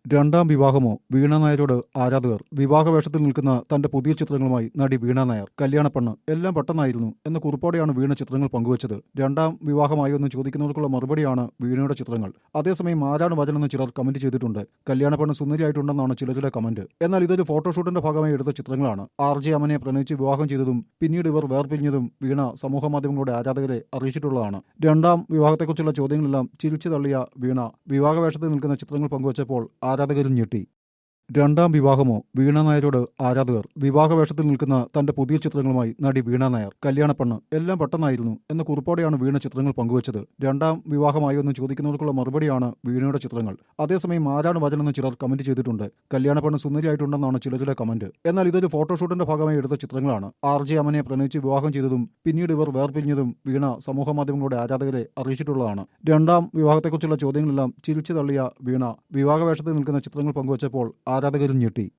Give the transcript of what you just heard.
രണ്ടാം വിവാഹമോ? വീണ നായരോട് ആരാധകർ. വിവാഹവേഷത്തിൽ നിൽക്കുന്ന തന്റെ പുതിയ ചിത്രങ്ങളുമായി നടി വീണ നായർ. കല്യാണപ്പെണ്ണ് എല്ലാം പെട്ടെന്നായിരുന്നു എന്ന കുറിപ്പോടെയാണ് വീണ ചിത്രങ്ങൾ പങ്കുവച്ചത്. രണ്ടാം വിവാഹമായോ എന്ന് ചോദിക്കുന്നവർക്കുള്ള മറുപടിയാണ് വീണയുടെ ചിത്രങ്ങൾ. അതേസമയം ആരാണ് വരനെന്ന് ചിലർ കമന്റ് ചെയ്തിട്ടുണ്ട്. കല്യാണപ്പെണ്ണ് സുന്ദരിയായിട്ടുണ്ടെന്നാണ് ചിലരുടെ കമന്റ്. എന്നാൽ ഇതൊരു ഫോട്ടോഷൂട്ടിന്റെ ഭാഗമായി എടുത്ത ചിത്രങ്ങളാണ്. RJ അമനെ പ്രണയിച്ച് വിവാഹം ചെയ്തതും പിന്നീട് ഇവർ വേർപിരിഞ്ഞതും വീണ സമൂഹമാധ്യമങ്ങളുടെ ആരാധകരെ അറിയിച്ചിട്ടുള്ളതാണ്. രണ്ടാം വിവാഹത്തെക്കുറിച്ചുള്ള ചോദ്യങ്ങളെല്ലാം ചിരിച്ചു തള്ളിയ വീണ വിവാഹവേഷത്തിൽ നിൽക്കുന്ന ചിത്രങ്ങൾ പങ്കുവച്ചപ്പോൾ ആരാധകരും ഞെട്ടി. രണ്ടാം വിവാഹമോ? വീണ നായരോട് ആരാധകർ. വിവാഹവേഷത്തിൽ നിൽക്കുന്ന തന്റെ പുതിയ ചിത്രങ്ങളുമായി നടി വീണ നായർ. കല്യാണപ്പെണ്ണ് എല്ലാം പെട്ടെന്നായിരുന്നു എന്ന കുറിപ്പോടെയാണ് വീണ ചിത്രങ്ങൾ പങ്കുവച്ചത്. രണ്ടാം വിവാഹമായോ എന്ന് ചോദിക്കുന്നവർക്കുള്ള മറുപടിയാണ് വീണയുടെ ചിത്രങ്ങൾ. അതേസമയം ആരാണ് വരനെന്ന് ചിലർ കമന്റ് ചെയ്തിട്ടുണ്ട്. കല്യാണപ്പെണ്ണ് സുന്ദരിയായിട്ടുണ്ടെന്നാണ് ചിലരുടെ കമന്റ്. എന്നാൽ ഇതൊരു ഫോട്ടോഷൂട്ടിന്റെ ഭാഗമായി എടുത്ത ചിത്രങ്ങളാണ്. RJ അമനെ പ്രണയിച്ച് വിവാഹം ചെയ്തതും പിന്നീട് ഇവർ വേർപിരിഞ്ഞതും വീണ സമൂഹമാധ്യമങ്ങളുടെ ആരാധകരെ അറിയിച്ചിട്ടുള്ളതാണ്. രണ്ടാം വിവാഹത്തെക്കുറിച്ചുള്ള ചോദ്യങ്ങളെല്ലാം ചിരിച്ചു തള്ളിയ വീണ വിവാഹവേഷത്തിൽ നിൽക്കുന്ന ചിത്രങ്ങൾ പങ്കുവച്ചപ്പോൾ ആരാധകരും ഞെട്ടി.